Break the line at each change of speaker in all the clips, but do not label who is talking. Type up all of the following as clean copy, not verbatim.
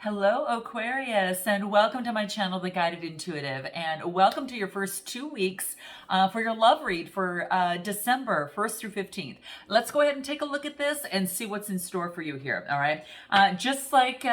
Hello, Aquarius, and welcome to my channel, The Guided Intuitive, and welcome to your first 2 weeks for your love read for December 1st through 15th. Let's go ahead and take a look at this and see what's in store for you here, all right? Just like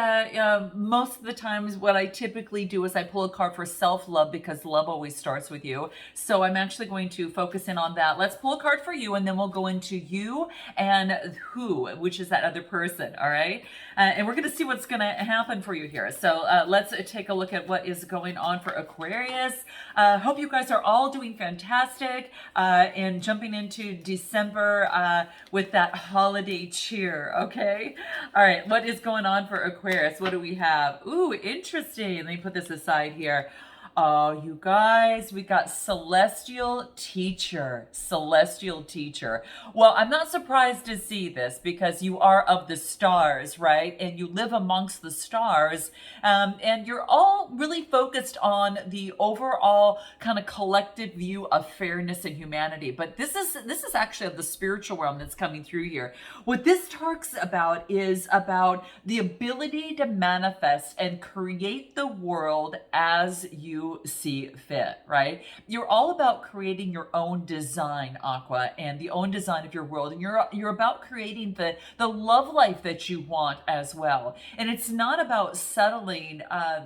most of the times, what I typically do is I pull a card for self-love because love always starts with you. So I'm actually going to focus in on that. Let's pull a card for you, and then we'll go into you and who, which is that other person, all right? And we're going to see what's going to happen for you here. So let's take a look at what is going on for Aquarius. Hope you guys are all doing fantastic and jumping into December with that holiday cheer, okay? All right, what is going on for Aquarius? What do we have? Ooh, interesting. Let me put this aside here. Oh, you guys, we got celestial teacher, celestial teacher. Well, I'm not surprised to see this because you are of the stars, right? And you live amongst the stars, and you're all really focused on the overall kind of collective view of fairness and humanity. But this is actually of the spiritual realm that's coming through here. What this talks about is about the ability to manifest and create the world as you see fit, right? You're all about creating your own design, Aqua, and the own design of your world. And you're about creating the love life that you want as well. And it's not about settling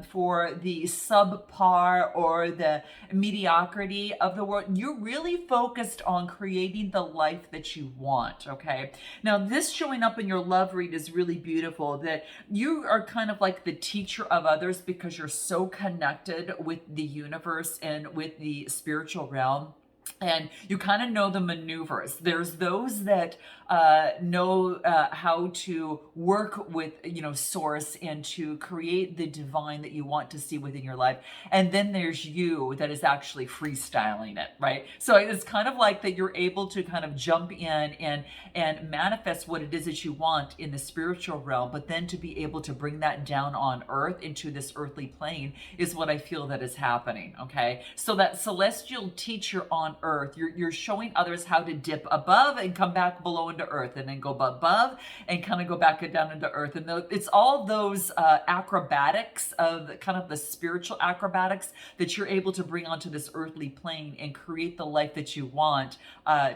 for the subpar or the mediocrity of the world. You're really focused on creating the life that you want, okay? Now, this showing up in your love read is really beautiful, that you are kind of like the teacher of others because you're so connected with the universe and with the spiritual realm. And you kind of know the maneuvers. There's those that know how to work with, source and to create the divine that you want to see within your life. And then there's you that is actually freestyling it, right? So it's kind of like that you're able to kind of jump in and manifest what it is that you want in the spiritual realm, but then to be able to bring that down on earth into this earthly plane is what I feel that is happening, okay? So that celestial teacher on earth, you're showing others how to dip above and come back below into earth, and then go above and kind of go back down into earth. And it's all those acrobatics of kind of the spiritual acrobatics that you're able to bring onto this earthly plane and create the life that you want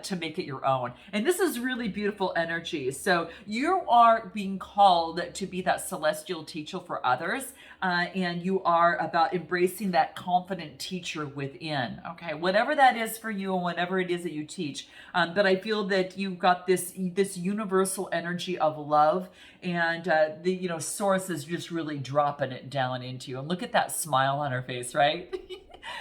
to make it your own. And this is really beautiful energy. So you are being called to be that celestial teacher for others, and you are about embracing that confident teacher within, okay? Whatever that is for you and whatever it is that you teach. But I feel that you've got this universal energy of love, and the source is just really dropping it down into you. And look at that smile on her face, right?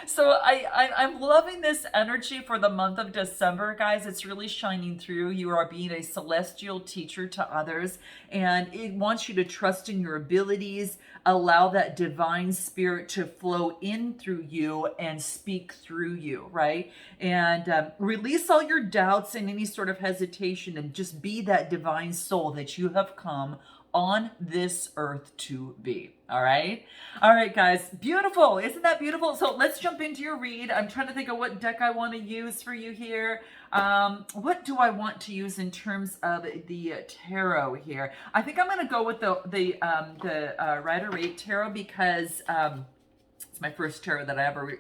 So I'm loving this energy for the month of December, guys. It's really shining through. You are being a celestial teacher to others, and it wants you to trust in your abilities, allow that divine spirit to flow in through you and speak through you, right? And release all your doubts and any sort of hesitation, and just be that divine soul that you have come on this earth to be. All right, guys, beautiful. Isn't that beautiful? So let's jump into your read. I'm trying to think of what deck I want to use for you here. What do I want to use in terms of the tarot here? I think I'm going to go with the Rider-Waite tarot because it's my first tarot that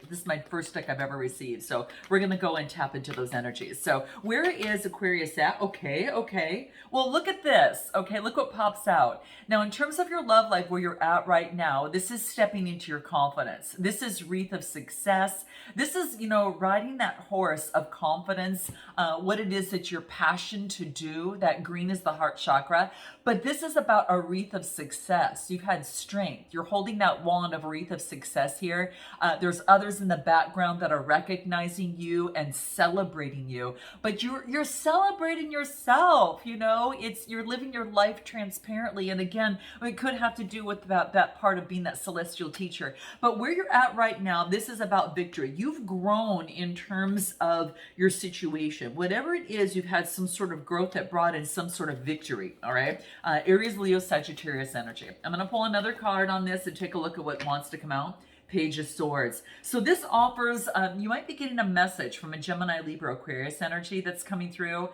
this is my first deck I've ever received. So we're going to go and tap into those energies. So where is Aquarius at? Okay. Well, look at this. Okay, look what pops out. Now, in terms of your love life, where you're at right now, this is stepping into your confidence. This is wreath of success. This is, riding that horse of confidence, what it is that you're passionate to do. That green is the heart chakra. But this is about a wreath of success. You've had strength. You're holding that wand of wreath of success here. There's others in the background that are recognizing you and celebrating you. But you're celebrating yourself, you're living your life transparently. And again, it could have to do with that part of being that celestial teacher. But where you're at right now, this is about victory. You've grown in terms of your situation. Whatever it is, you've had some sort of growth that brought in some sort of victory, all right? Aries, Leo, Sagittarius energy. I'm going to pull another card on this and take a look at what wants to come out. Page of Swords. So this offers, you might be getting a message from a Gemini, Libra, Aquarius energy that's coming through.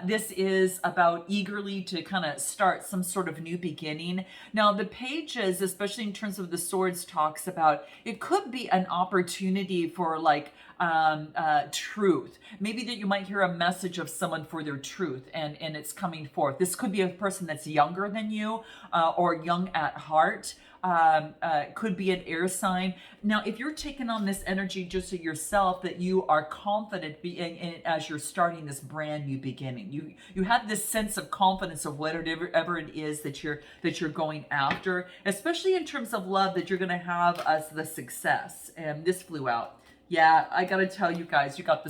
This is about eagerly to kind of start some sort of new beginning. Now, the pages, especially in terms of the swords, talks about it could be an opportunity for like truth. Maybe that you might hear a message of someone for their truth, and it's coming forth. This could be a person that's younger than you or young at heart. Could be an air sign. Now, if you're taking on this energy just to yourself, that you are confident as you're starting this brand new beginning, you have this sense of confidence of whatever it is that you're going after, especially in terms of love, that you're going to have as the success. And this flew out. Yeah, I gotta tell you guys, you got the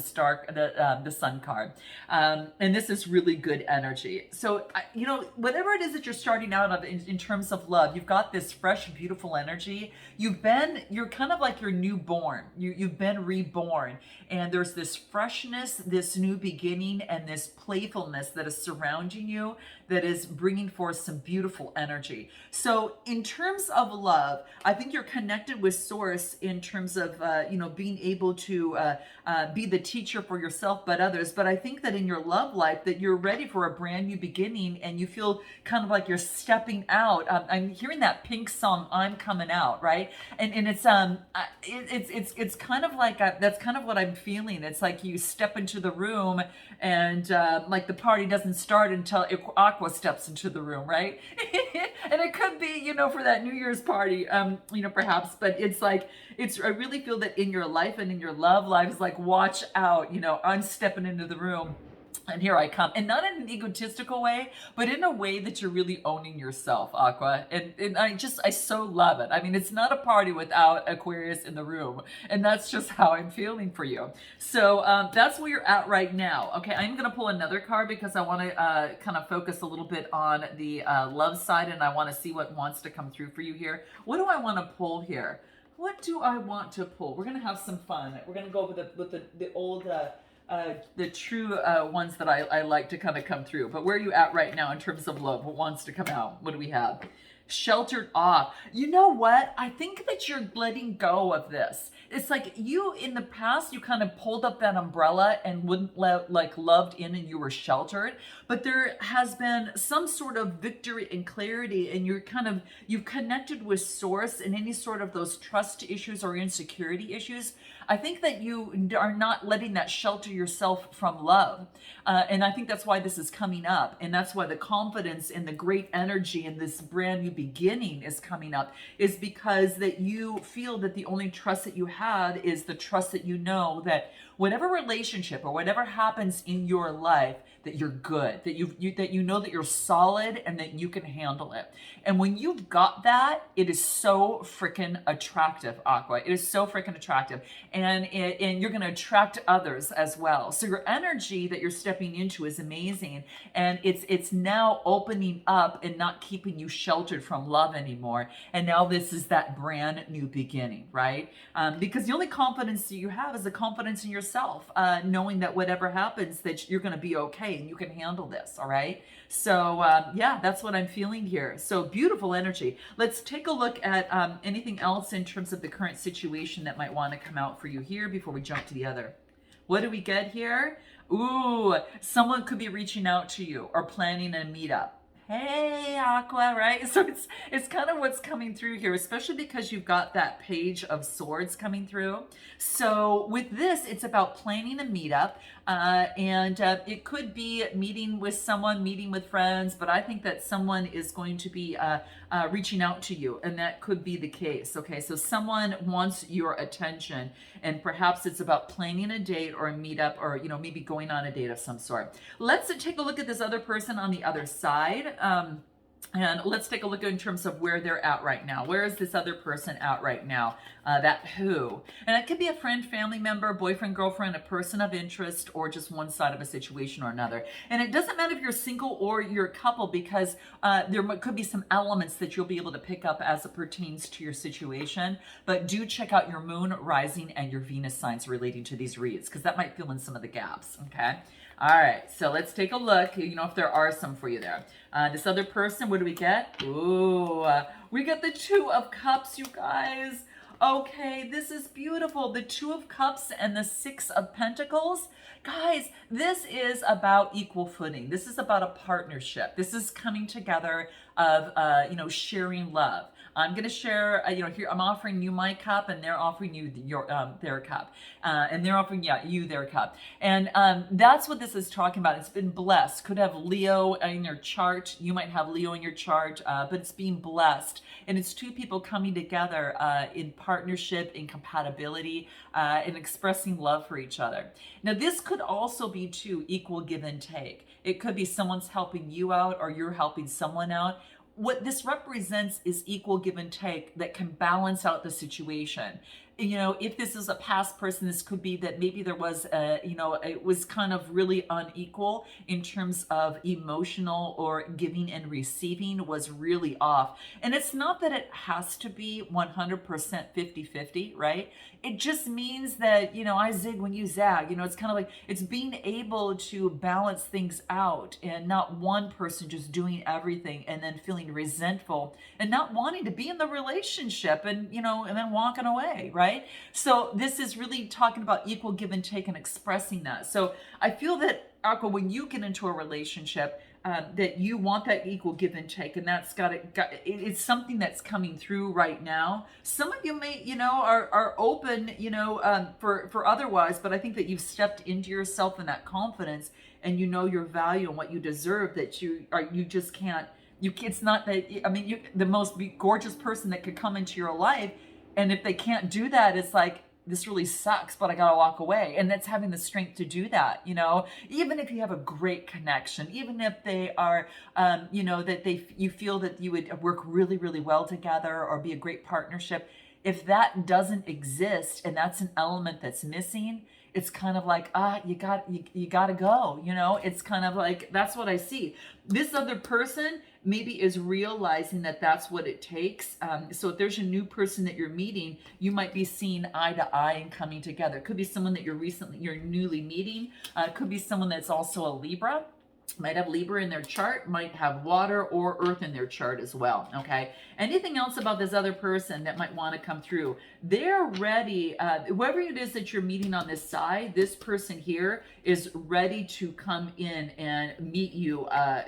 the sun card, and this is really good energy. So you know, whatever it is that you're starting out of in terms of love, you've got this fresh, beautiful energy. You're kind of like you're newborn. You've been reborn, and there's this freshness, this new beginning, and this playfulness that is surrounding you, that is bringing forth some beautiful energy. So in terms of love, I think you're connected with Source in terms of you know, being able to be the teacher for yourself but others. But I think that in your love life, that you're ready for a brand new beginning, and you feel kind of like you're stepping out. I'm hearing that Pink song, "I'm Coming Out," right? And it's kind of like that's kind of what I'm feeling. It's like you step into the room, and like the party doesn't start until Aqua steps into the room, right? And it could be, you know, for that New Year's party, you know, perhaps. But it's like, I really feel that in your life and in your love life, it's like, watch out, you know, I'm stepping into the room, and here I come. And not in an egotistical way, but in a way that you're really owning yourself, Aqua. And I so love it. I mean, it's not a party without Aquarius in the room. And that's just how I'm feeling for you. So that's where you're at right now. Okay, I'm going to pull another card because I want to kind of focus a little bit on the love side, and I want to see what wants to come through for you here. What do I want to pull here? What do I want to pull? We're going to have some fun. We're going to go with the old... the true ones that I like to kind of come through. But where are you at right now in terms of love? What wants to come out? What do we have? Sheltered off. You know what? I think that you're letting go of this. It's like you, in the past, you kind of pulled up that umbrella and wouldn't let, like, loved in, and you were sheltered. But there has been some sort of victory and clarity, and you've connected with Source, and any sort of those trust issues or insecurity issues. I think that you are not letting that shelter yourself from love. And I think that's why this is coming up. And that's why the confidence and the great energy in this brand new beginning is coming up, is because that you feel that the only trust that you had is the trust that you know that whatever relationship or whatever happens in your life, that you're good, that you know that you're solid, and that you can handle it. And when you've got that, it is so freaking attractive, Aqua. It is so freaking attractive, and you're going to attract others as well. So your energy that you're stepping into is amazing, and it's now opening up and not keeping you sheltered from love anymore. And now this is that brand new beginning, right? Because the only confidence that you have is the confidence in yourself, knowing that whatever happens, that you're going to be okay and you can handle this. All right. So yeah, that's what I'm feeling here. So beautiful energy. Let's take a look at anything else in terms of the current situation that might want to come out for you here before we jump to the other. What do we get here? Ooh, someone could be reaching out to you or planning a meetup. Hey, Aqua, right? So it's kind of what's coming through here, especially because you've got that Page of Swords coming through. So with this, it's about planning a meetup, and it could be meeting with someone, meeting with friends, but I think that someone is going to be reaching out to you, and that could be the case. Okay, so someone wants your attention, and perhaps it's about planning a date or a meetup, or maybe going on a date of some sort. Let's take a look at this other person on the other side. And let's take a look in terms of where they're at right now. Where is this other person at right now? That who? And it could be a friend, family member, boyfriend, girlfriend, a person of interest, or just one side of a situation or another. And it doesn't matter if you're single or you're a couple, because there could be some elements that you'll be able to pick up as it pertains to your situation. But do check out your moon, rising, and your Venus signs relating to these reads, because that might fill in some of the gaps, okay? All right, so let's take a look, if there are some for you there. This other person, what do we get? Ooh, we get the Two of Cups, you guys. Okay, this is beautiful. The Two of Cups and the Six of Pentacles. Guys, this is about equal footing. This is about a partnership. This is coming together of, sharing love. I'm going to share, here I'm offering you my cup, and they're offering you their cup, and they're offering you their cup, and that's what this is talking about. It's been blessed. Could have Leo in your chart. You might have Leo in your chart, but it's being blessed, and it's two people coming together in partnership, in compatibility, and expressing love for each other. Now, this could also be too equal give and take. It could be someone's helping you out, or you're helping someone out. What this represents is equal give and take that can balance out the situation. If this is a past person, this could be that maybe there was it was kind of really unequal in terms of emotional, or giving and receiving was really off. And it's not that it has to be 100% 50-50, right? It just means that, I zig when you zag. It's kind of like, it's being able to balance things out, and not one person just doing everything and then feeling resentful and not wanting to be in the relationship, and then walking away, right? So this is really talking about equal give and take and expressing that. So I feel that, Aqua, when you get into a relationship, that you want that equal give and take, and that's it's something that's coming through right now. Some of you may, are open, for otherwise, but I think that you've stepped into yourself and that confidence, and your value and what you deserve, that you just can't. It's not that, the most gorgeous person that could come into your life, and if they can't do that, it's like, this really sucks, but I gotta walk away. And that's having the strength to do that, even if you have a great connection, even if they are, you feel that you would work really, really well together, or be a great partnership. If that doesn't exist, and that's an element that's missing, it's kind of like, you gotta go, it's kind of like, that's what I see. This other person maybe is realizing that that's what it takes. So if there's a new person that you're meeting, you might be seeing eye to eye and coming together. It could be someone that you're newly meeting. It could be someone that's also a Libra. Might have Libra in their chart, might have water or earth in their chart as well, okay? Anything else about this other person that might want to come through? They're ready, whoever it is that you're meeting on this side, this person here is ready to come in and meet you eye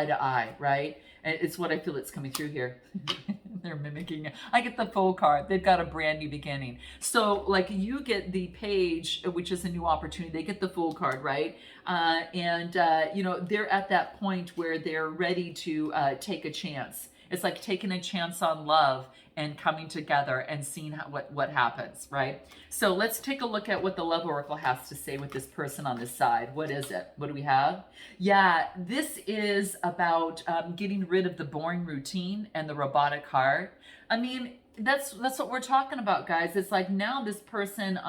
to eye, right? And it's what I feel it's coming through here. They're mimicking. I get the full card. They've got a brand new beginning. So like, you get the page, which is a new opportunity. They get the full card, right? They're at that point where they're ready to take a chance. It's like taking a chance on love and coming together and seeing what happens, right? So let's take a look at what the Love Oracle has to say with this person on this side. What is it? What do we have? Yeah, this is about getting rid of the boring routine and the robotic heart. That's what we're talking about, guys. It's like, now this person,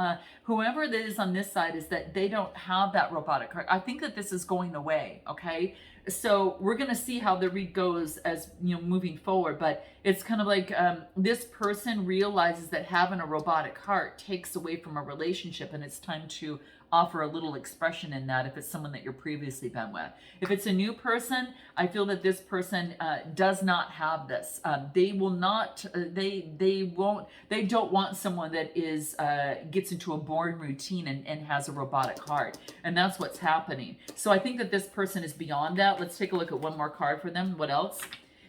whoever it is on this side, is that they don't have that robotic heart. I think that this is going away, okay? So we're going to see how the read goes as, moving forward. But it's kind of like, this person realizes that having a robotic heart takes away from a relationship, and it's time to offer a little expression in that if it's someone that you're previously been with. If it's a new person, I feel that this person does not have this. They will not, they don't want someone that is gets into a boring routine and has a robotic heart. And that's what's happening. So I think that this person is beyond that. Let's take a look at one more card for them. What else?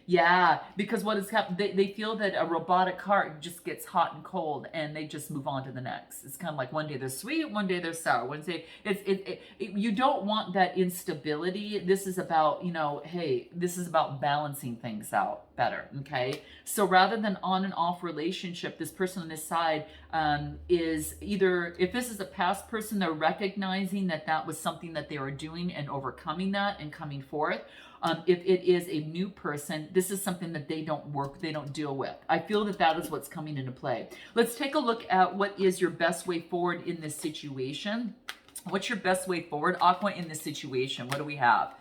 Yeah, because what has happened, they feel that a robotic heart just gets hot and cold, and they just move on to the next. It's kind of like, one day they're sweet, one day they're sour. You don't want that instability. This is about, hey, this is about balancing things out better, okay? So rather than on and off relationship, this person on this side is either, if this is a past person, they're recognizing that that was something that they were doing and overcoming that and coming forth. If it is a new person, this is something that they don't deal with. I feel that that is what's coming into play. Let's take a look at what is your best way forward in this situation. What's your best way forward, Aqua, in this situation? What do we have?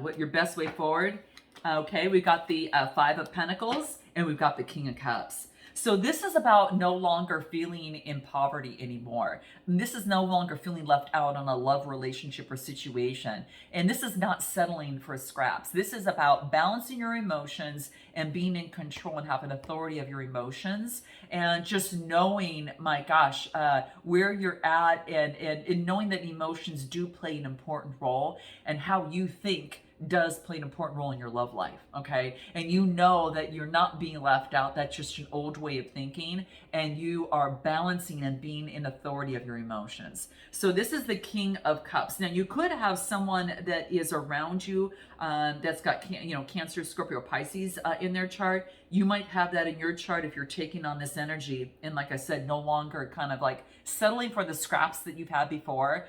What your best way forward? Okay, we've got the Five of Pentacles, and we've got the King of Cups. So this is about no longer feeling in poverty anymore. This is no longer feeling left out on a love relationship or situation. And this is not settling for scraps. This is about balancing your emotions and being in control and having authority of your emotions, and just knowing, my gosh, where you're at, and knowing that emotions do play an important role, and how you think does play an important role in your love life, okay? And you know that you're not being left out. That's just an old way of thinking, and you are balancing and being in authority of your emotions. So this is the King of Cups. Now you could have someone that is around you that's got Cancer, Scorpio, Pisces in their chart. You might have that in your chart if you're taking on this energy, and like I said, no longer kind of like settling for the scraps that you've had before.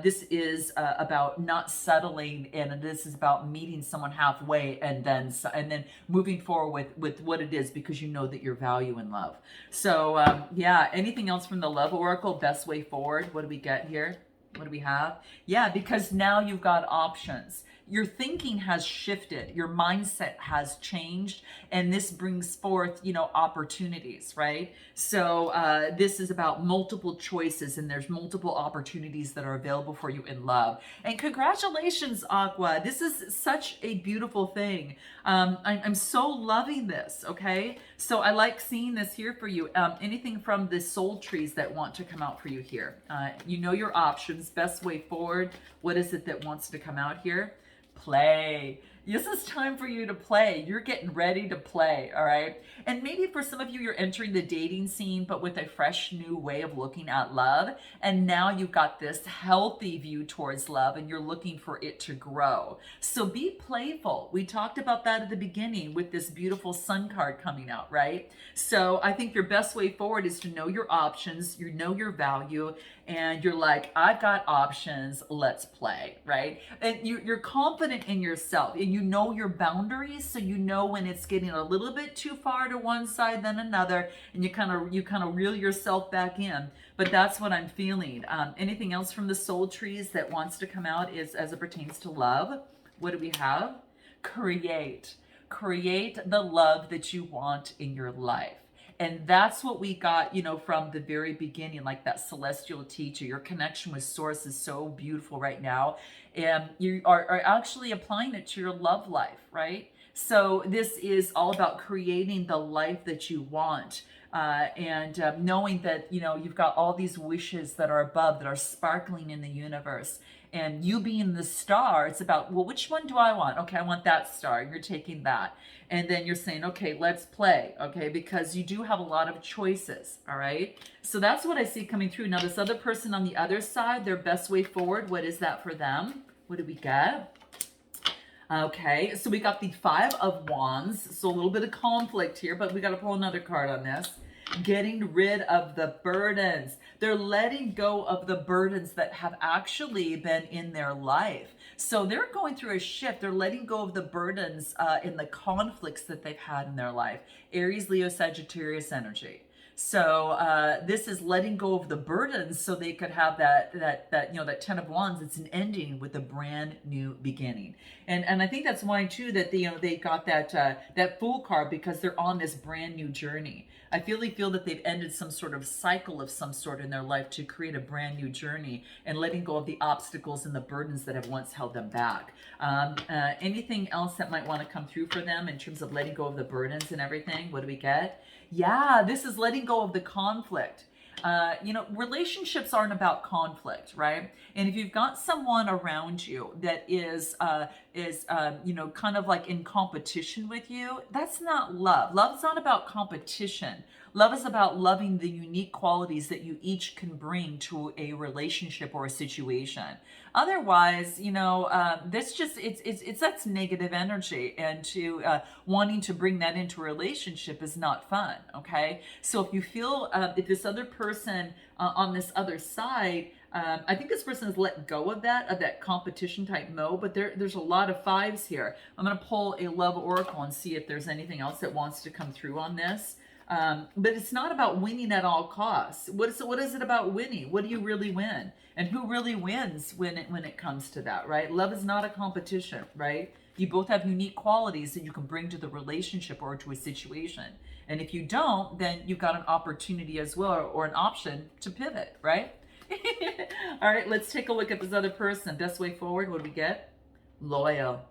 This is about not settling, and this is about meeting someone halfway, and then moving forward with what it is, because you know that you're value in love. So yeah, anything else from the Love Oracle? Best way forward. What do we get here? What do we have? Yeah, because now you've got options. Your thinking has shifted, your mindset has changed, and this brings forth, opportunities, right? So this is about multiple choices, and there's multiple opportunities that are available for you in love. And congratulations, Aqua. This is such a beautiful thing. I'm so loving this, okay? So I like seeing this here for you. Anything from the soul trees that want to come out for you here? You know your options, best way forward. What is it that wants to come out here? Play. This is time for you to play. You're getting ready to play, all right? And maybe for some of you, you're entering the dating scene, but with a fresh new way of looking at love. And now you've got this healthy view towards love, and you're looking for it to grow. So be playful. We talked about that at the beginning with this beautiful sun card coming out, right? So I think your best way forward is to know your options, you know your value, and you're like, I've got options, let's play, right? And you're confident in yourself, and you know your boundaries, so you know when it's getting a little bit too far to one side than another, and you kind of reel yourself back in. But that's what I'm feeling. Anything else from the soul trees that wants to come out is as it pertains to love? What do we have? Create the love that you want in your life. And that's what we got, from the very beginning, like that celestial teacher. Your connection with Source is so beautiful right now. And you are actually applying it to your love life, right? So this is all about creating the life that you want. And knowing that, you've got all these wishes that are above, that are sparkling in the universe. And you being the star, it's about, well, which one do I want? Okay, I want that star. And you're taking that. And then you're saying, okay, let's play. Okay, because you do have a lot of choices. All right. So that's what I see coming through. Now, this other person on the other side, their best way forward, what is that for them? What do we get? Okay, so we got the Five of Wands. So a little bit of conflict here, but we got to pull another card on this. Getting rid of the burdens. They're letting go of the burdens that have actually been in their life. So they're going through a shift. They're letting go of the burdens in the conflicts that they've had in their life. Aries, Leo, Sagittarius energy. So this is letting go of the burdens so they could have that Ten of Wands. It's an ending with a brand new beginning. And I think that's why too that they got that Fool card, because they're on this brand new journey. I feel that they've ended some sort of cycle of some sort in their life to create a brand new journey, and letting go of the obstacles and the burdens that have once held them back. Anything else that might want to come through for them in terms of letting go of the burdens and everything? What do we get? Yeah, this is letting go of the conflict. Relationships aren't about conflict, right? And if you've got someone around you that is kind of like in competition with you, that's not love. Love's not about competition. Love is about loving the unique qualities that you each can bring to a relationship or a situation. Otherwise, that's negative energy, and to wanting to bring that into a relationship is not fun. Okay, so if you feel if this other person on this other side, I think this person has let go of that competition type mode, but there's a lot of fives here. I'm going to pull a love oracle and see if there's anything else that wants to come through on this. But it's not about winning at all costs. What is it about winning? What do you really win? And who really wins when it comes to that, right? Love is not a competition, right? You both have unique qualities that you can bring to the relationship or to a situation. And if you don't, then you've got an opportunity as well, or an option to pivot, right? All right, let's take a look at this other person. Best way forward, what do we get? Loyal.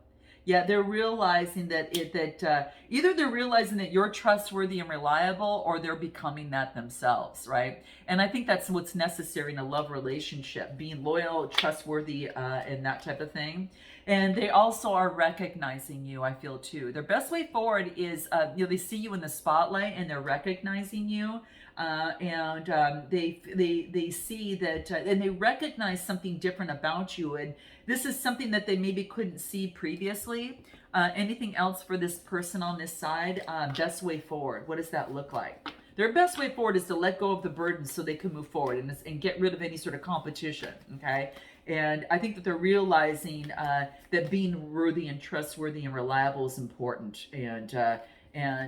Yeah, they're realizing that either they're realizing that you're trustworthy and reliable, or they're becoming that themselves, right? And I think that's what's necessary in a love relationship: being loyal, trustworthy, and that type of thing. And they also are recognizing you, I feel too. Their best way forward is, they see you in the spotlight and they're recognizing you. They see that, and they recognize something different about you, and this is something that they maybe couldn't see previously. Anything else for this person on this side? Best way forward, what does that look like? Their best way forward is to let go of the burden so they can move forward and get rid of any sort of competition, okay? And I think that they're realizing that being worthy and trustworthy and reliable is important. And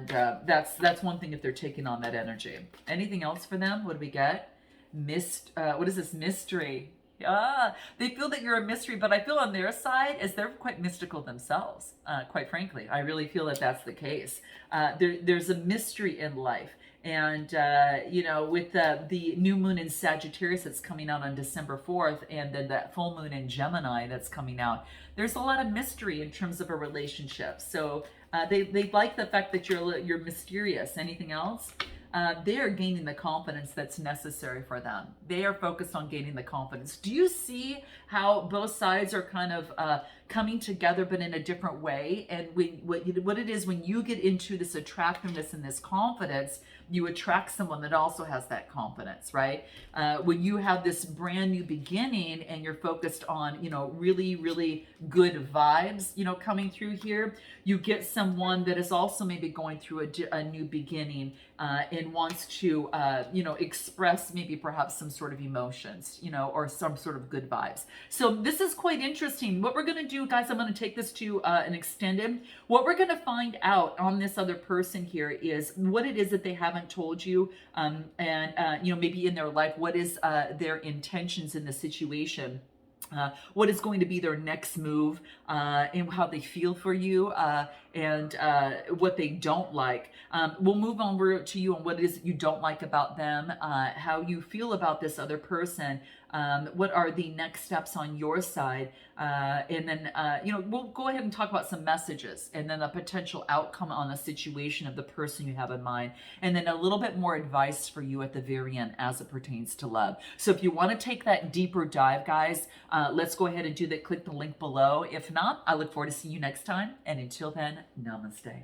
that's one thing if they're taking on that energy. Anything else for them? What do we get? What is this? Mystery. They feel that you're a mystery, but I feel on their side as they're quite mystical themselves. Quite frankly, I really feel that that's the case. There's a mystery in life. And, with the new moon in Sagittarius that's coming out on December 4th, and then that full moon in Gemini that's coming out, there's a lot of mystery in terms of a relationship. So they like the fact that you're mysterious. Anything else? They are gaining the confidence that's necessary for them. They are focused on gaining the confidence. Do you see how both sides are kind of coming together, but in a different way? And what it is, when you get into this attractiveness and this confidence, you attract someone that also has that confidence, right? When you have this brand new beginning and you're focused on, really, really good vibes, coming through here, you get someone that is also maybe going through a new beginning and wants to, express maybe perhaps some sort of emotions, or some sort of good vibes. So this is quite interesting. What we're going to do, guys, I'm going to take this to an extended. What we're going to find out on this other person here is what it is that they haven't told you, and maybe in their life, what is their intentions in the situation. What is going to be their next move, and how they feel for you, and what they don't like. We'll move over to you on what it is that you don't like about them, how you feel about this other person, what are the next steps on your side, and then we'll go ahead and talk about some messages, and then a potential outcome on a situation of the person you have in mind, and then a little bit more advice for you at the very end as it pertains to love. So if you want to take that deeper dive, guys, let's go ahead and do that. Click the link below. If not, I look forward to seeing you next time, and until then, namaste.